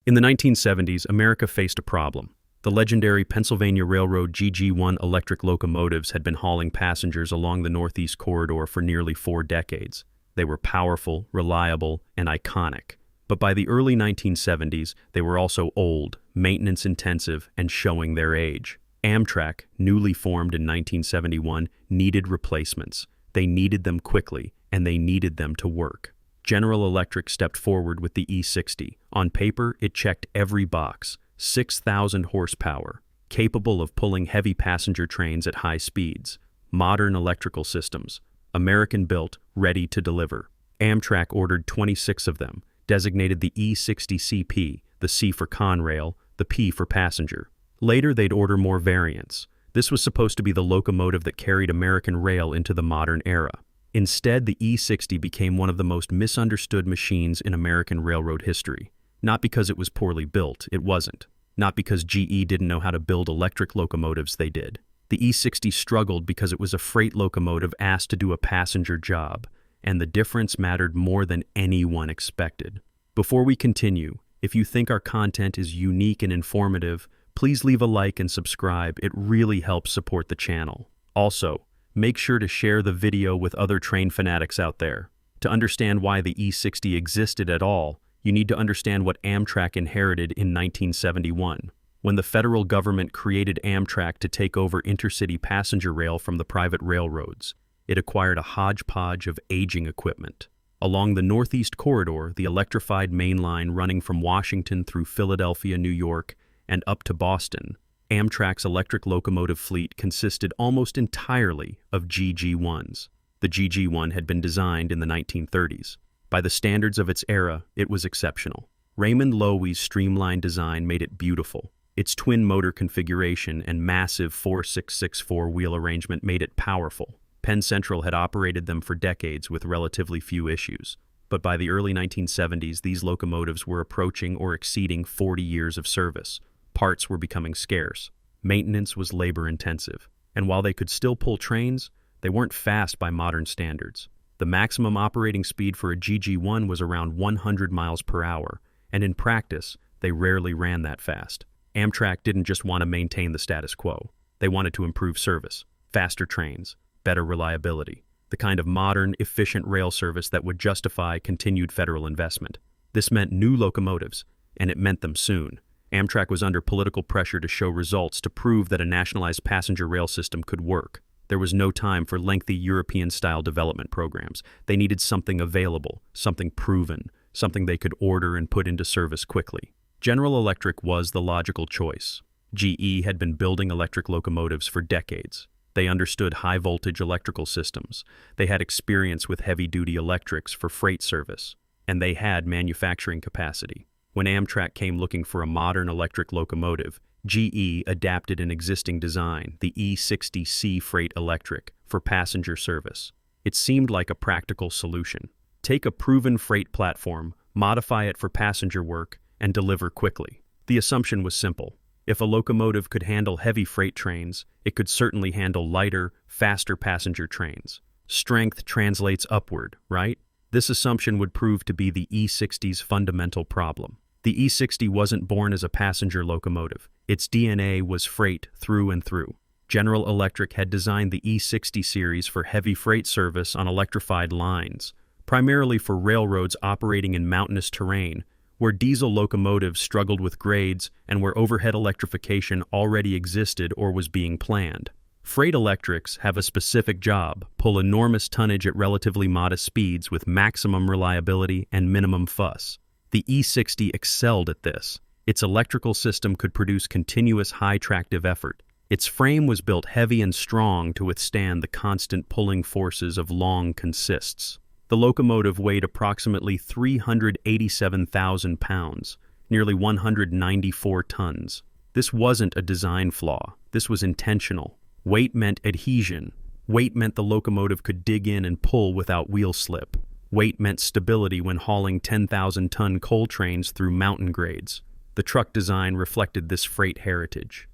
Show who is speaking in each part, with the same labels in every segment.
Speaker 1: In the 1970s, America faced a problem. The legendary Pennsylvania Railroad GG1 electric locomotives had been hauling passengers along the Northeast Corridor for nearly 4 decades. They were powerful, reliable, and iconic. But by the early 1970s, they were also old, maintenance-intensive, and showing their age. Amtrak, newly formed in 1971, needed replacements. They needed them quickly, and they needed them to work. General Electric stepped forward with the E60. On paper, it checked every box. 6,000 horsepower, capable of pulling heavy passenger trains at high speeds. Modern electrical systems, American-built, ready to deliver. Amtrak ordered 26 of them, designated the E60CP, the C for Conrail, the P for passenger. Later, they'd order more variants. This was supposed to be the locomotive that carried American rail into the modern era. Instead, the E60 became one of the most misunderstood machines in American railroad history. Not because it was poorly built, it wasn't. Not because GE didn't know how to build electric locomotives, they did. The E60 struggled because it was a freight locomotive asked to do a passenger job, and the difference mattered more than anyone expected. Before we continue, if you think our content is unique and informative, please leave a like and subscribe. It really helps support the channel. Also, make sure to share the video with other train fanatics out there. To understand why the E60 existed at all, you need to understand what Amtrak inherited in 1971. When the federal government created Amtrak to take over intercity passenger rail from the private railroads, it acquired a hodgepodge of aging equipment. Along the Northeast Corridor, the electrified main line running from Washington through Philadelphia, New York, and up to Boston, Amtrak's electric locomotive fleet consisted almost entirely of GG1s. The GG1 had been designed in the 1930s. By the standards of its era, it was exceptional. Raymond Loewy's streamlined design made it beautiful. Its twin-motor configuration and massive 4664 wheel arrangement made it powerful. Penn Central had operated them for decades with relatively few issues. But by the early 1970s, these locomotives were approaching or exceeding 40 years of service. Parts were becoming scarce. Maintenance was labor-intensive. And while they could still pull trains, they weren't fast by modern standards. The maximum operating speed for a GG1 was around 100 miles per hour, and in practice, they rarely ran that fast. Amtrak didn't just want to maintain the status quo. They wanted to improve service, faster trains, better reliability, the kind of modern, efficient rail service that would justify continued federal investment. This meant new locomotives, and it meant them soon. Amtrak was under political pressure to show results to prove that a nationalized passenger rail system could work. There was no time for lengthy European-style development programs. They needed something available, something proven, something they could order and put into service quickly. General Electric was the logical choice. GE had been building electric locomotives for decades. They understood high-voltage electrical systems. They had experience with heavy-duty electrics for freight service. And they had manufacturing capacity. When Amtrak came looking for a modern electric locomotive, GE adapted an existing design, the E60C Freight Electric, for passenger service. It seemed like a practical solution. Take a proven freight platform, modify it for passenger work, and deliver quickly. The assumption was simple. If a locomotive could handle heavy freight trains, it could certainly handle lighter, faster passenger trains. Strength translates upward, right? This assumption would prove to be the E60's fundamental problem. The E60 wasn't born as a passenger locomotive. Its DNA was freight through and through. General Electric had designed the E60 series for heavy freight service on electrified lines, primarily for railroads operating in mountainous terrain, where diesel locomotives struggled with grades and where overhead electrification already existed or was being planned. Freight electrics have a specific job: pull enormous tonnage at relatively modest speeds with maximum reliability and minimum fuss. The E60 excelled at this. Its electrical system could produce continuous high tractive effort. Its frame was built heavy and strong to withstand the constant pulling forces of long consists. The locomotive weighed approximately 387,000 pounds, nearly 194 tons. This wasn't a design flaw. This was intentional. Weight meant adhesion. Weight meant the locomotive could dig in and pull without wheel slip. Weight meant stability when hauling 10,000-ton coal trains through mountain grades. The truck design reflected this freight heritage.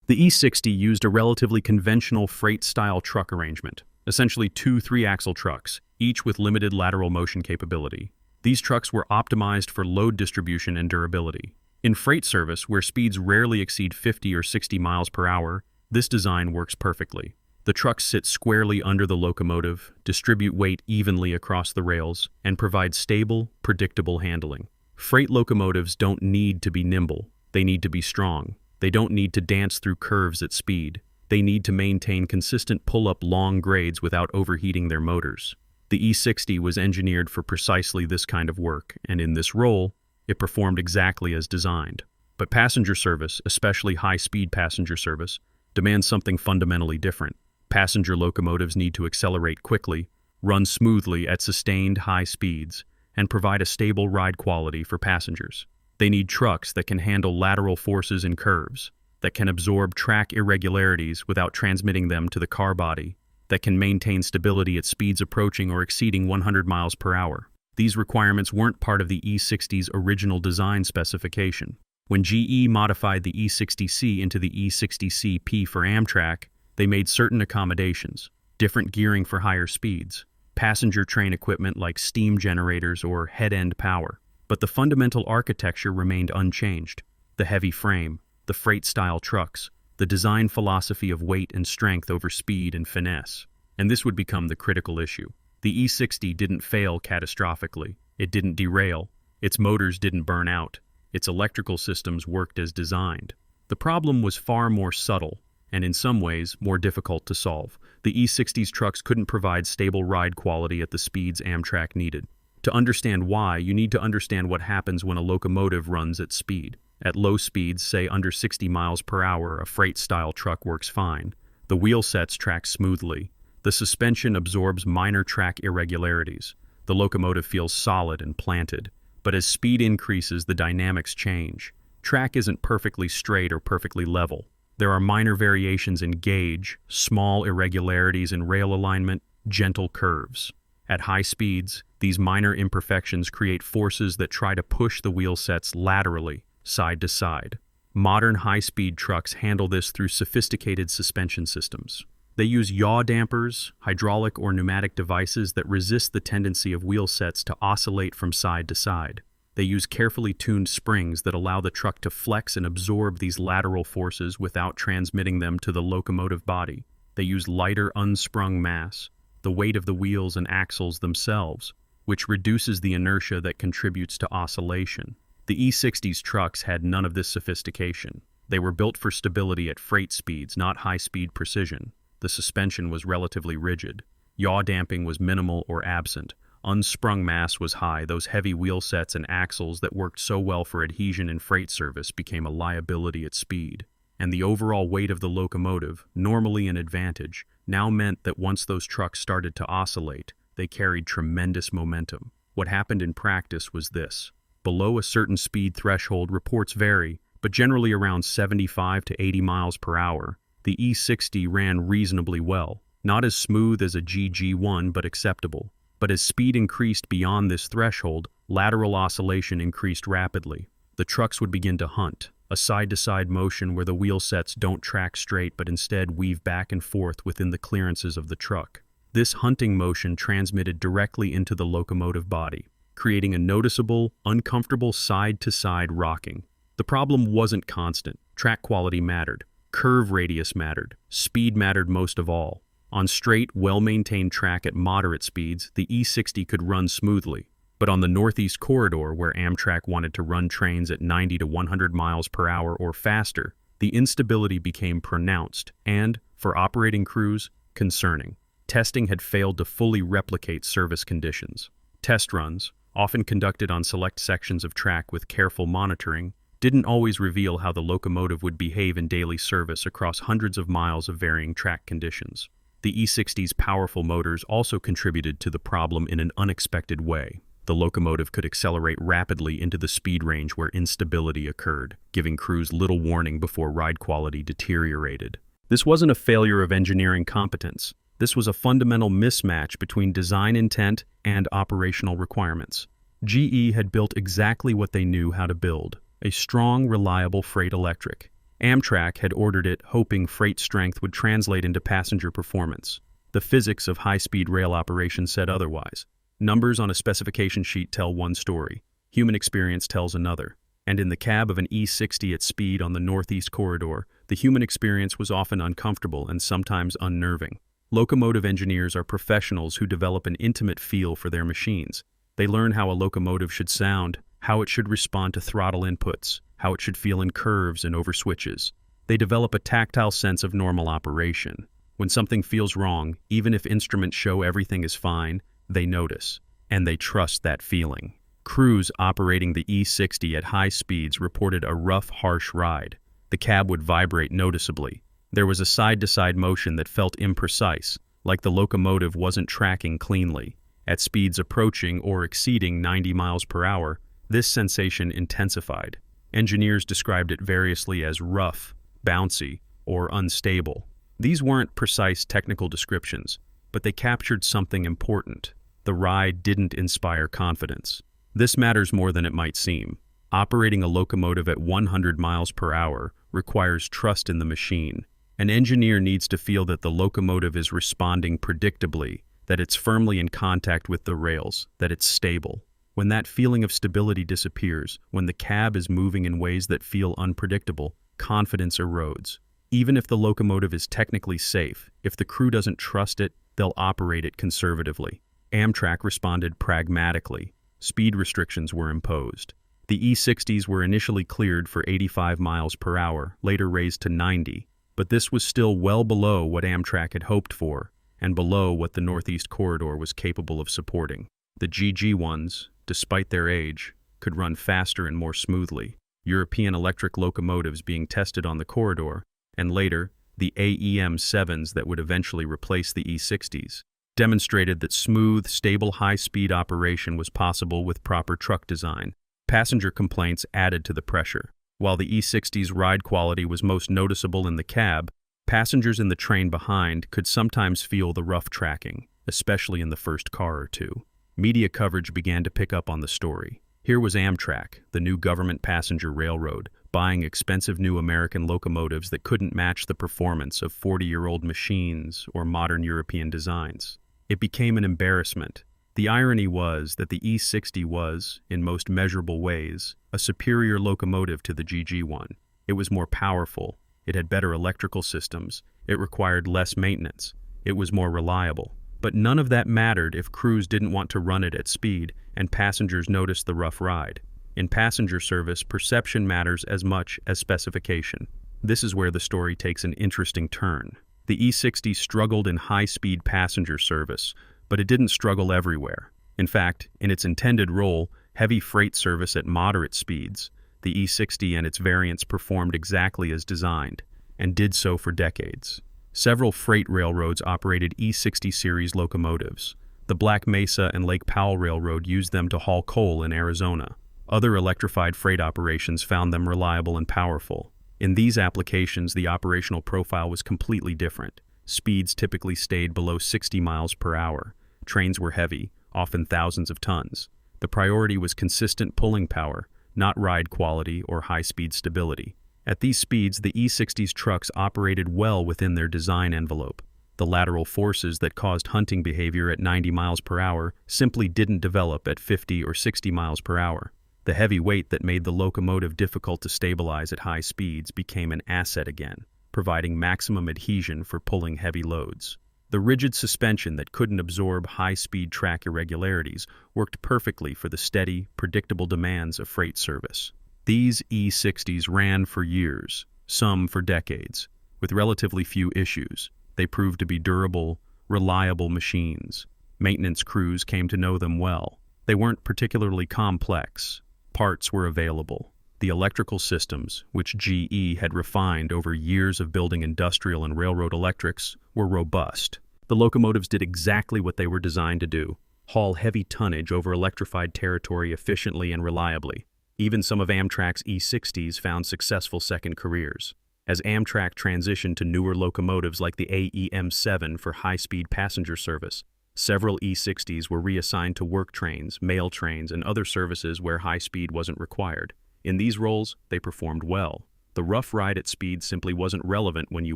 Speaker 1: The E60 used a relatively conventional freight-style truck arrangement, essentially two 3-axle trucks, each with limited lateral motion capability. These trucks were optimized for load distribution and durability. In freight service, where speeds rarely exceed 50 or 60 miles per hour, this design works perfectly. The trucks sit squarely under the locomotive, distribute weight evenly across the rails, and provide stable, predictable handling. Freight locomotives don't need to be nimble. They need to be strong. They don't need to dance through curves at speed. They need to maintain consistent pull-up long grades without overheating their motors. The E60 was engineered for precisely this kind of work, and in this role, it performed exactly as designed. But passenger service, especially high-speed passenger service, demands something fundamentally different. Passenger locomotives need to accelerate quickly, run smoothly at sustained high speeds, and provide a stable ride quality for passengers. They need trucks that can handle lateral forces in curves, that can absorb track irregularities without transmitting them to the car body, that can maintain stability at speeds approaching or exceeding 100 miles per hour. These requirements weren't part of the E60's original design specification. When GE modified the E60C into the E60CP for Amtrak, they made certain accommodations, different gearing for higher speeds, passenger train equipment like steam generators or head-end power. But the fundamental architecture remained unchanged. The heavy frame, the freight-style trucks, the design philosophy of weight and strength over speed and finesse. And this would become the critical issue. The E60 didn't fail catastrophically. It didn't derail. Its motors didn't burn out. Its electrical systems worked as designed. The problem was far more subtle, and in some ways, more difficult to solve. The E60's trucks couldn't provide stable ride quality at the speeds Amtrak needed. To understand why, you need to understand what happens when a locomotive runs at speed. At low speeds, say under 60 miles per hour, a freight-style truck works fine. The wheel sets track smoothly. The suspension absorbs minor track irregularities. The locomotive feels solid and planted. But as speed increases, the dynamics change. Track isn't perfectly straight or perfectly level. There are minor variations in gauge, small irregularities in rail alignment, gentle curves. At high speeds, these minor imperfections create forces that try to push the wheel sets laterally, side to side. Modern high-speed trucks handle this through sophisticated suspension systems. They use yaw dampers, hydraulic or pneumatic devices that resist the tendency of wheel sets to oscillate from side to side. They use carefully tuned springs that allow the truck to flex and absorb these lateral forces without transmitting them to the locomotive body. They use lighter unsprung mass, the weight of the wheels and axles themselves, which reduces the inertia that contributes to oscillation. The E60's trucks had none of this sophistication. They were built for stability at freight speeds, not high-speed precision. The suspension was relatively rigid. Yaw damping was minimal or absent. Unsprung mass was high. Those heavy wheel sets and axles that worked so well for adhesion in freight service became a liability at speed. And the overall weight of the locomotive, normally an advantage, now meant that once those trucks started to oscillate, they carried tremendous momentum. What happened in practice was this. Below a certain speed threshold, reports vary, but generally around 75 to 80 miles per hour, the E60 ran reasonably well. Not as smooth as a GG1, but acceptable. But as speed increased beyond this threshold, lateral oscillation increased rapidly. The trucks would begin to hunt, a side-to-side motion where the wheel sets don't track straight but instead weave back and forth within the clearances of the truck. This hunting motion transmitted directly into the locomotive body, creating a noticeable, uncomfortable side-to-side rocking. The problem wasn't constant. Track quality mattered. Curve radius mattered. Speed mattered most of all. On straight, well-maintained track at moderate speeds, the E60 could run smoothly. But on the Northeast Corridor, where Amtrak wanted to run trains at 90 to 100 miles per hour or faster, the instability became pronounced and, for operating crews, concerning. Testing had failed to fully replicate service conditions. Test runs, often conducted on select sections of track with careful monitoring, didn't always reveal how the locomotive would behave in daily service across hundreds of miles of varying track conditions. The E60's powerful motors also contributed to the problem in an unexpected way. The locomotive could accelerate rapidly into the speed range where instability occurred, giving crews little warning before ride quality deteriorated. This wasn't a failure of engineering competence. This was a fundamental mismatch between design intent and operational requirements. GE had built exactly what they knew how to build, a strong, reliable freight electric. Amtrak had ordered it, hoping freight strength would translate into passenger performance. The physics of high-speed rail operation said otherwise. Numbers on a specification sheet tell one story. Human experience tells another. And in the cab of an E60 at speed on the Northeast Corridor, the human experience was often uncomfortable and sometimes unnerving. Locomotive engineers are professionals who develop an intimate feel for their machines. They learn how a locomotive should sound, how it should respond to throttle inputs, how it should feel in curves and over switches. They develop a tactile sense of normal operation. When something feels wrong, even if instruments show everything is fine, they notice, and they trust that feeling. Crews operating the E60 at high speeds reported a rough, harsh ride. The cab would vibrate noticeably. There was a side-to-side motion that felt imprecise, like the locomotive wasn't tracking cleanly. At speeds approaching or exceeding 90 miles per hour, this sensation intensified. Engineers described it variously as rough, bouncy, or unstable. These weren't precise technical descriptions, but they captured something important. The ride didn't inspire confidence. This matters more than it might seem. Operating a locomotive at 100 miles per hour requires trust in the machine. An engineer needs to feel that the locomotive is responding predictably, that it's firmly in contact with the rails, that it's stable. When that feeling of stability disappears, when the cab is moving in ways that feel unpredictable, confidence erodes. Even if the locomotive is technically safe, if the crew doesn't trust it, they'll operate it conservatively. Amtrak responded pragmatically. Speed restrictions were imposed. The E60s were initially cleared for 85 miles per hour, later raised to 90, but this was still well below what Amtrak had hoped for, and below what the Northeast Corridor was capable of supporting. The GE ones, despite their age, could run faster and more smoothly. European electric locomotives being tested on the corridor, and later, the AEM-7s that would eventually replace the E60s, demonstrated that smooth, stable, high-speed operation was possible with proper truck design. Passenger complaints added to the pressure. While the E60's ride quality was most noticeable in the cab, passengers in the train behind could sometimes feel the rough tracking, especially in the first car or two. Media coverage began to pick up on the story. Here was Amtrak, the new government passenger railroad, buying expensive new American locomotives that couldn't match the performance of 40-year-old machines or modern European designs. It became an embarrassment. The irony was that the E60 was, in most measurable ways, a superior locomotive to the GG one. It was more powerful, it had better electrical systems, it required less maintenance, it was more reliable. But none of that mattered if crews didn't want to run it at speed and passengers noticed the rough ride. In passenger service, perception matters as much as specification. This is where the story takes an interesting turn. The E60 struggled in high-speed passenger service, but it didn't struggle everywhere. In fact, in its intended role, heavy freight service at moderate speeds, the E60 and its variants performed exactly as designed, and did so for decades. Several freight railroads operated E60 series locomotives. The Black Mesa and Lake Powell Railroad used them to haul coal in Arizona. Other electrified freight operations found them reliable and powerful. In these applications, the operational profile was completely different. Speeds typically stayed below 60 miles per hour. Trains were heavy, often thousands of tons. The priority was consistent pulling power, not ride quality or high-speed stability. At these speeds, the E60's trucks operated well within their design envelope. The lateral forces that caused hunting behavior at 90 miles per hour simply didn't develop at 50 or 60 miles per hour. The heavy weight that made the locomotive difficult to stabilize at high speeds became an asset again, providing maximum adhesion for pulling heavy loads. The rigid suspension that couldn't absorb high-speed track irregularities worked perfectly for the steady, predictable demands of freight service. These E60s ran for years, some for decades, with relatively few issues. They proved to be durable, reliable machines. Maintenance crews came to know them well. They weren't particularly complex. Parts were available. The electrical systems, which GE had refined over years of building industrial and railroad electrics, were robust. The locomotives did exactly what they were designed to do: haul heavy tonnage over electrified territory efficiently and reliably. Even some of Amtrak's E60s found successful second careers. As Amtrak transitioned to newer locomotives like the AEM-7 for high-speed passenger service, several E60s were reassigned to work trains, mail trains, and other services where high speed wasn't required. In these roles, they performed well. The rough ride at speed simply wasn't relevant when you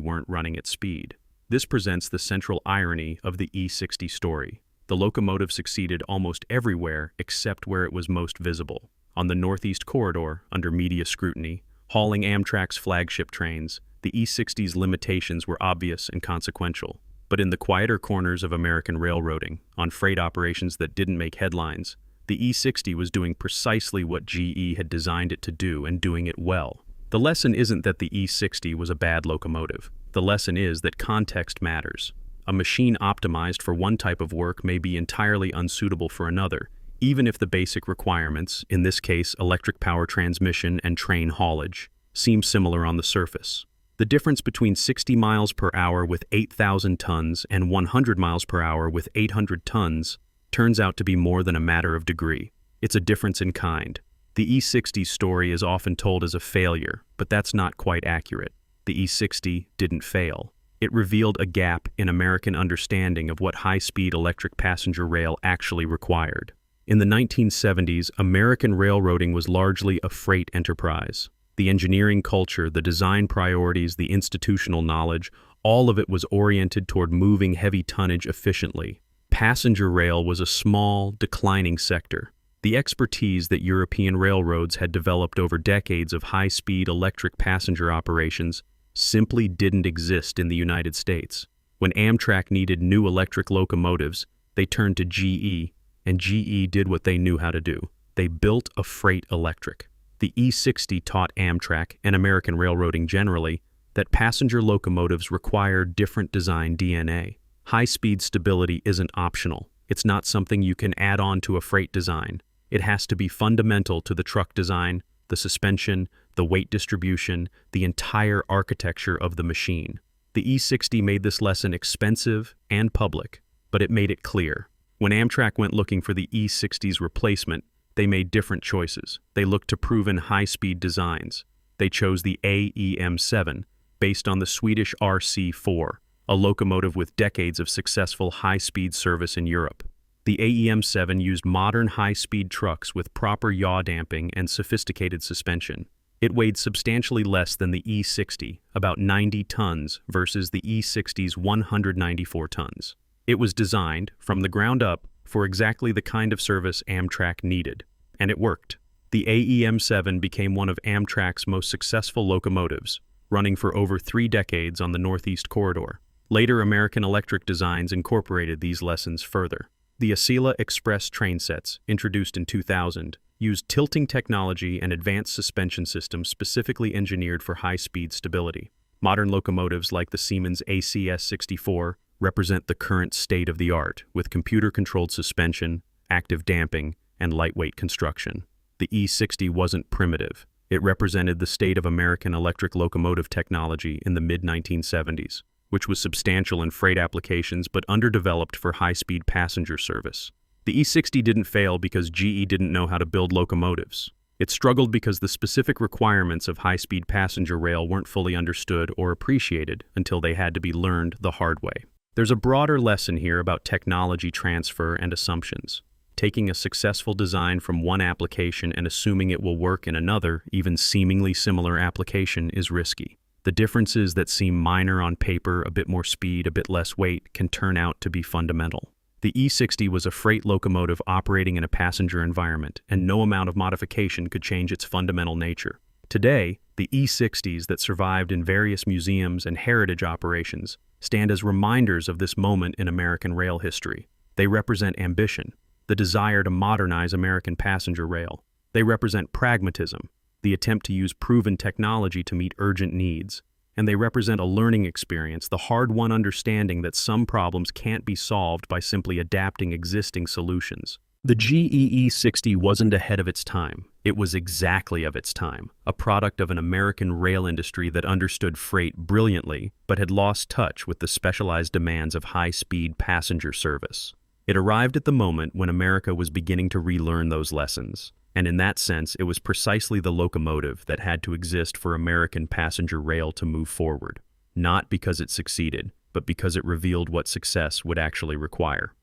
Speaker 1: weren't running at speed. This presents the central irony of the E60 story. The locomotive succeeded almost everywhere except where it was most visible. On the Northeast Corridor, under media scrutiny, hauling Amtrak's flagship trains, the E60's limitations were obvious and consequential. But in the quieter corners of American railroading, on freight operations that didn't make headlines, the E60 was doing precisely what GE had designed it to do and doing it well. The lesson isn't that the E60 was a bad locomotive. The lesson is that context matters. A machine optimized for one type of work may be entirely unsuitable for another, even if the basic requirements, in this case electric power transmission and train haulage, seem similar on the surface. The difference between 60 miles per hour with 8,000 tons and 100 miles per hour with 800 tons turns out to be more than a matter of degree. It's a difference in kind. The E60's story is often told as a failure, but that's not quite accurate. The E60 didn't fail. It revealed a gap in American understanding of what high-speed electric passenger rail actually required. In the 1970s, American railroading was largely a freight enterprise. The engineering culture, the design priorities, the institutional knowledge, all of it was oriented toward moving heavy tonnage efficiently. Passenger rail was a small, declining sector. The expertise that European railroads had developed over decades of high-speed electric passenger operations simply didn't exist in the United States. When Amtrak needed new electric locomotives, they turned to GE, and GE did what they knew how to do. They built a freight electric. The E60 taught Amtrak, and American railroading generally, that passenger locomotives require different design DNA. High-speed stability isn't optional. It's not something you can add on to a freight design. It has to be fundamental to the truck design, the suspension, the weight distribution, the entire architecture of the machine. The E60 made this lesson expensive and public, but it made it clear. When Amtrak went looking for the E60's replacement, they made different choices. They looked to proven high-speed designs. They chose the AEM7, based on the Swedish RC4, a locomotive with decades of successful high-speed service in Europe. The AEM7 used modern high-speed trucks with proper yaw damping and sophisticated suspension. It weighed substantially less than the E60, about 90 tons, versus the E60's 194 tons. It was designed, from the ground up, for exactly the kind of service Amtrak needed. And it worked. The AEM7 became one of Amtrak's most successful locomotives, running for over 3 decades on the Northeast Corridor. Later American electric designs incorporated these lessons further. The Acela Express train sets, introduced in 2000, used tilting technology and advanced suspension systems specifically engineered for high-speed stability. Modern locomotives like the Siemens ACS-64 represent the current state of the art, with computer-controlled suspension, active damping, and lightweight construction. The E60 wasn't primitive. It represented the state of American electric locomotive technology in the mid-1970s, which was substantial in freight applications but underdeveloped for high-speed passenger service. The E60 didn't fail because GE didn't know how to build locomotives. It struggled because the specific requirements of high-speed passenger rail weren't fully understood or appreciated until they had to be learned the hard way. There's a broader lesson here about technology transfer and assumptions. Taking a successful design from one application and assuming it will work in another, even seemingly similar application, is risky. The differences that seem minor on paper, a bit more speed, a bit less weight, can turn out to be fundamental. The E60 was a freight locomotive operating in a passenger environment, and no amount of modification could change its fundamental nature. Today, the E60s that survived in various museums and heritage operations stand as reminders of this moment in American rail history. They represent ambition, the desire to modernize American passenger rail. They represent pragmatism, the attempt to use proven technology to meet urgent needs. And they represent a learning experience, the hard-won understanding that some problems can't be solved by simply adapting existing solutions. The GE E60 wasn't ahead of its time. It was exactly of its time, a product of an American rail industry that understood freight brilliantly, but had lost touch with the specialized demands of high-speed passenger service. It arrived at the moment when America was beginning to relearn those lessons. And in that sense, it was precisely the locomotive that had to exist for American passenger rail to move forward, not because it succeeded, but because it revealed what success would actually require.